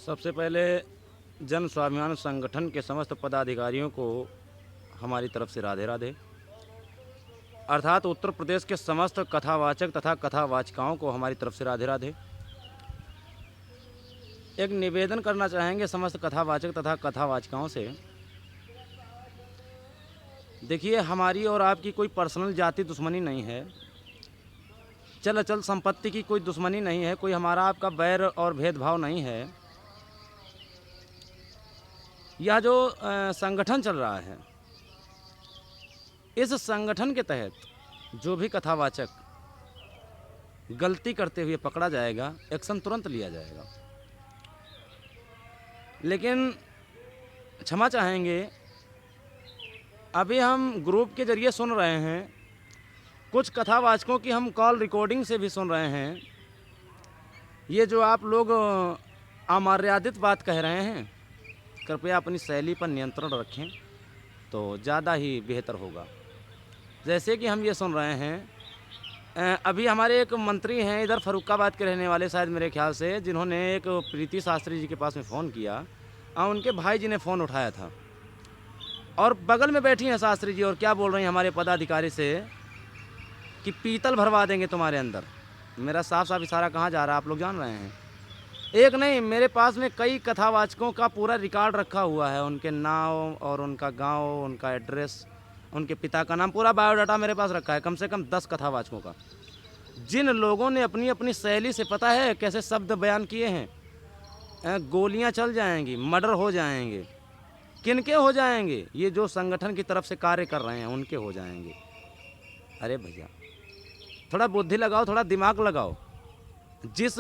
सबसे पहले जन स्वाभिमान संगठन के समस्त पदाधिकारियों को हमारी तरफ से राधे राधे। अर्थात उत्तर प्रदेश के समस्त कथावाचक तथा कथावाचिकाओं को हमारी तरफ से राधे राधे। एक निवेदन करना चाहेंगे समस्त कथावाचक तथा कथावाचिकाओं से। देखिए, हमारी और आपकी कोई पर्सनल जाति दुश्मनी नहीं है, चल अचल संपत्ति की कोई दुश्मनी नहीं है, कोई हमारा आपका बैर और भेदभाव नहीं है। यह जो संगठन चल रहा है, इस संगठन के तहत जो भी कथावाचक गलती करते हुए पकड़ा जाएगा, एक्शन तुरंत लिया जाएगा। लेकिन क्षमा चाहेंगे, अभी हम ग्रुप के जरिए सुन रहे हैं, कुछ कथावाचकों की हम कॉल रिकॉर्डिंग से भी सुन रहे हैं। ये जो आप लोग अमर्यादित बात कह रहे हैं, कृपया अपनी शैली पर नियंत्रण रखें तो ज़्यादा ही बेहतर होगा। जैसे कि हम ये सुन रहे हैं, अभी हमारे एक मंत्री हैं इधर फर्रुखाबाद के रहने वाले, शायद मेरे ख्याल से, जिन्होंने एक प्रीति शास्त्री जी के पास में फ़ोन किया और उनके भाई जी ने फ़ोन उठाया था और बगल में बैठी हैं शास्त्री जी और क्या बोल रही हैं हमारे पदाधिकारी से कि पीतल भरवा देंगे तुम्हारे अंदर। मेरा साफ साफ इशारा कहाँ जा रहा है आप लोग जान रहे हैं। एक नहीं, मेरे पास में कई कथावाचकों का पूरा रिकॉर्ड रखा हुआ है, उनके नाम और उनका गांव, उनका एड्रेस, उनके पिता का नाम, पूरा बायोडाटा मेरे पास रखा है, कम से कम 10 कथावाचकों का, जिन लोगों ने अपनी अपनी शैली से, पता है कैसे शब्द बयान किए हैं। गोलियां चल जाएंगी, मर्डर हो जाएंगे, किनके हो जाएंगे? ये जो संगठन की तरफ से कार्य कर रहे हैं उनके हो जाएंगे। अरे भैया, थोड़ा बुद्धि लगाओ, थोड़ा दिमाग लगाओ। जिस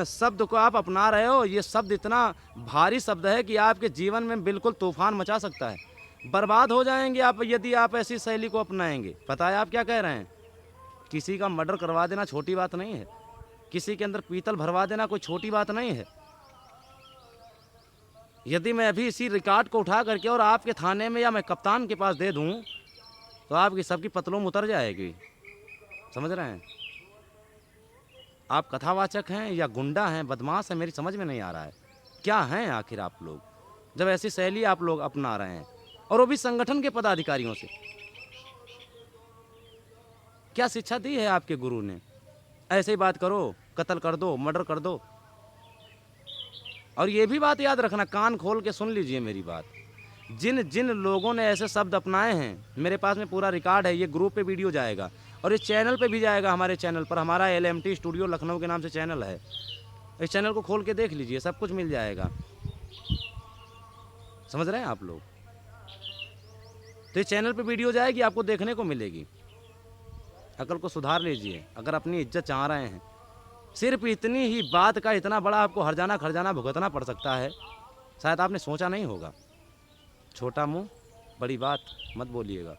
शब्द को आप अपना रहे हो, ये शब्द इतना भारी शब्द है कि आपके जीवन में बिल्कुल तूफान मचा सकता है। बर्बाद हो जाएंगे आप यदि आप ऐसी शैली को अपनाएंगे। पता है आप क्या कह रहे हैं? किसी का मर्डर करवा देना छोटी बात नहीं है, किसी के अंदर पीतल भरवा देना कोई छोटी बात नहीं है। यदि मैं अभी इसी रिकॉर्ड को उठा करके और आपके थाने में या मैं कप्तान के पास दे दूं तो आपकी सबकी पतलों में उतर जाएगी। समझ रहे हैं? आप कथावाचक हैं या गुंडा हैं, बदमाश हैं, मेरी समझ में नहीं आ रहा है। क्या हैं आखिर आप लोग, जब ऐसी शैली आप लोग अपना रहे हैं और वो भी संगठन के पदाधिकारियों से? क्या शिक्षा दी है आपके गुरु ने? ऐसे ही बात करो, कत्ल कर दो, मर्डर कर दो। और ये भी बात याद रखना, कान खोल के सुन लीजिए मेरी बात, जिन जिन लोगों ने ऐसे शब्द अपनाए हैं, मेरे पास में पूरा रिकॉर्ड है, ये ग्रुप पे वीडियो जाएगा और इस चैनल पे भी जाएगा। हमारे चैनल पर, हमारा LMT स्टूडियो लखनऊ के नाम से चैनल है, इस चैनल को खोल के देख लीजिए, सब कुछ मिल जाएगा। समझ रहे हैं आप लोग? तो इस चैनल पे वीडियो जाएगी, आपको देखने को मिलेगी। अकल को सुधार लीजिए अगर अपनी इज्जत चाह रहे हैं। सिर्फ इतनी ही बात का इतना बड़ा आपको हर्जाना खर्जाना भुगतना पड़ सकता है, शायद आपने सोचा नहीं होगा। छोटा मुंह बड़ी बात मत बोलिएगा।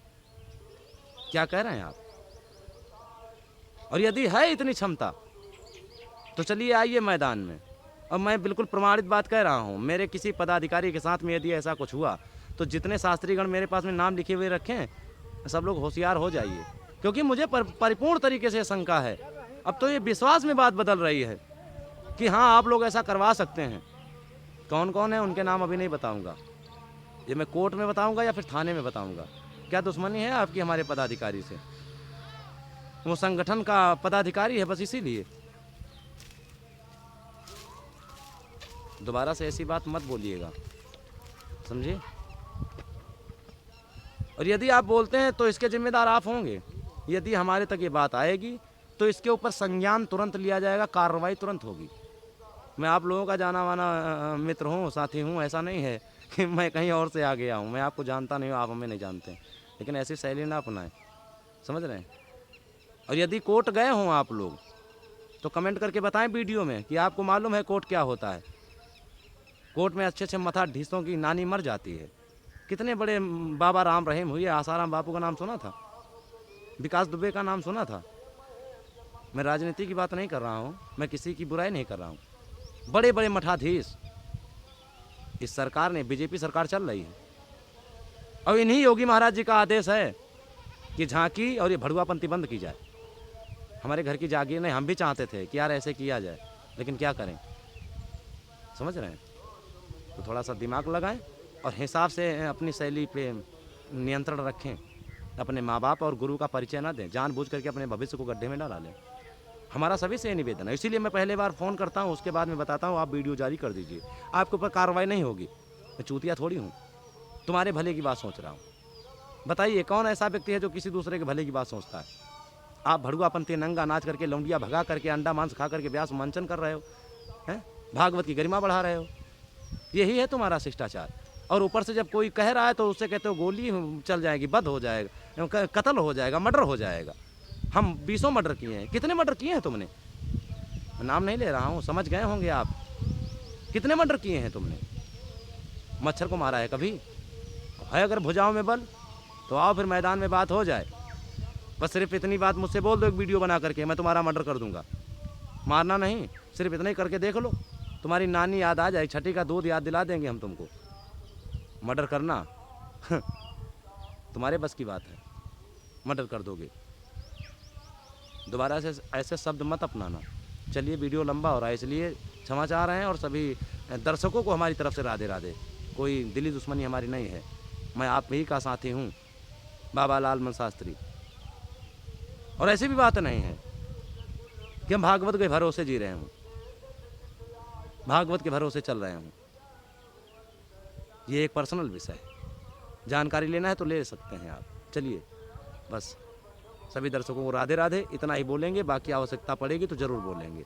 क्या कह रहे हैं आप? और यदि है इतनी क्षमता तो चलिए आइए मैदान में। और मैं बिल्कुल प्रमाणित बात कह रहा हूँ, मेरे किसी पदाधिकारी के साथ में यदि ऐसा कुछ हुआ तो जितने शास्त्रीगण मेरे पास में नाम लिखे हुए रखें, सब लोग होशियार हो जाइए, क्योंकि मुझे परिपूर्ण तरीके से शंका है। अब तो ये विश्वास में बात बदल रही है कि हाँ, आप लोग ऐसा करवा सकते हैं। कौन कौन है उनके नाम अभी नहीं बताऊंगा, ये मैं कोर्ट में बताऊंगा या फिर थाने में बताऊंगा। क्या दुश्मनी है आपकी हमारे पदाधिकारी से? वो संगठन का पदाधिकारी है, बस इसीलिए। दोबारा से ऐसी बात मत बोलिएगा, समझिए। और यदि आप बोलते हैं तो इसके जिम्मेदार आप होंगे। यदि हमारे तक ये बात आएगी तो इसके ऊपर संज्ञान तुरंत लिया जाएगा, कार्रवाई तुरंत होगी। मैं आप लोगों का जाना माना मित्र हूँ, साथी हूँ, ऐसा नहीं है कि मैं कहीं और से आ गया हूँ। मैं आपको जानता नहीं हूँ, आप हमें नहीं जानते, लेकिन ऐसी शैली ना अपनाएं। समझ रहे हैं? और यदि कोर्ट गए हों आप लोग तो कमेंट करके बताएं वीडियो में कि आपको मालूम है कोर्ट क्या होता है। कोर्ट में अच्छे अच्छे मथा ढीसों की नानी मर जाती है। कितने बड़े बाबा राम रहीम हुए, आसाराम बापू का नाम सुना था, विकास दुबे का नाम सुना था। मैं राजनीति की बात नहीं कर रहा हूँ, मैं किसी की बुराई नहीं कर रहा हूँ। बड़े बड़े मठाधीश इस सरकार ने, बीजेपी सरकार चल रही है, और इन्हीं योगी महाराज जी का आदेश है कि झांकी और ये भड़ुआपंथी बंद की जाए। हमारे घर की जागीर नहीं, हम भी चाहते थे कि यार ऐसे किया जाए, लेकिन क्या करें। समझ रहे हैं? तो थोड़ा सा दिमाग लगाएं और हिसाब से अपनी शैली पे नियंत्रण रखें। अपने माँ बाप और गुरु का परिचय ना दें, जानबूझ करके अपने भविष्य को गड्ढे में ना डालें। हमारा सभी से ये निवेदन है, इसीलिए मैं पहले बार फ़ोन करता हूँ, उसके बाद में बताता हूँ आप वीडियो जारी कर दीजिए। आपके ऊपर कार्रवाई नहीं होगी, मैं चूतिया थोड़ी हूँ, तुम्हारे भले की बात सोच रहा हूँ। बताइए कौन ऐसा व्यक्ति है जो किसी दूसरे के भले की बात सोचता है? आप भड़ुआपंथी नंगा नाच करके, लौंडिया भगा करके, अंडा मांस खा करके व्यास मंचन कर रहे हो, हैं? भागवत की गरिमा बढ़ा रहे हो। यही है तुम्हारा शिष्टाचार। और ऊपर से जब कोई कह रहा है तो उससे कहते हो गोली चल जाएगी, बद हो जाएगा, कत्ल हो जाएगा, मर्डर हो जाएगा। हम 20 मर्डर किए हैं। कितने मर्डर किए हैं तुमने? मैं नाम नहीं ले रहा हूँ, समझ गए होंगे आप। कितने मर्डर किए हैं तुमने? मच्छर को मारा है कभी? है अगर भुजाओं में बल तो आओ फिर मैदान में बात हो जाए। बस सिर्फ इतनी बात मुझसे बोल दो एक वीडियो बना करके, मैं तुम्हारा मर्डर कर दूंगा। मारना नहीं, सिर्फ इतना ही करके देख लो, तुम्हारी नानी याद आ जाए, छठी का दूध याद दिला देंगे हम तुमको। मर्डर करना तुम्हारे बस की बात है, मर्डर कर दोगे। दोबारा से ऐसे शब्द मत अपनाना। चलिए वीडियो लंबा हो रहा है इसलिए क्षमा चाह रहे हैं, और सभी दर्शकों को हमारी तरफ से राधे राधे। कोई दिली दुश्मनी हमारी नहीं है, मैं आप ही का साथी हूँ, बाबा लालमन शास्त्री। और ऐसी भी बात नहीं है कि हम भागवत के भरोसे जी रहे हूँ, भागवत के भरोसे चल रहे हूँ। ये एक पर्सनल विषय है, जानकारी लेना है तो ले सकते हैं आप। चलिए बस सभी दर्शकों को राधे राधे, इतना ही बोलेंगे, बाकी आवश्यकता पड़ेगी तो ज़रूर बोलेंगे।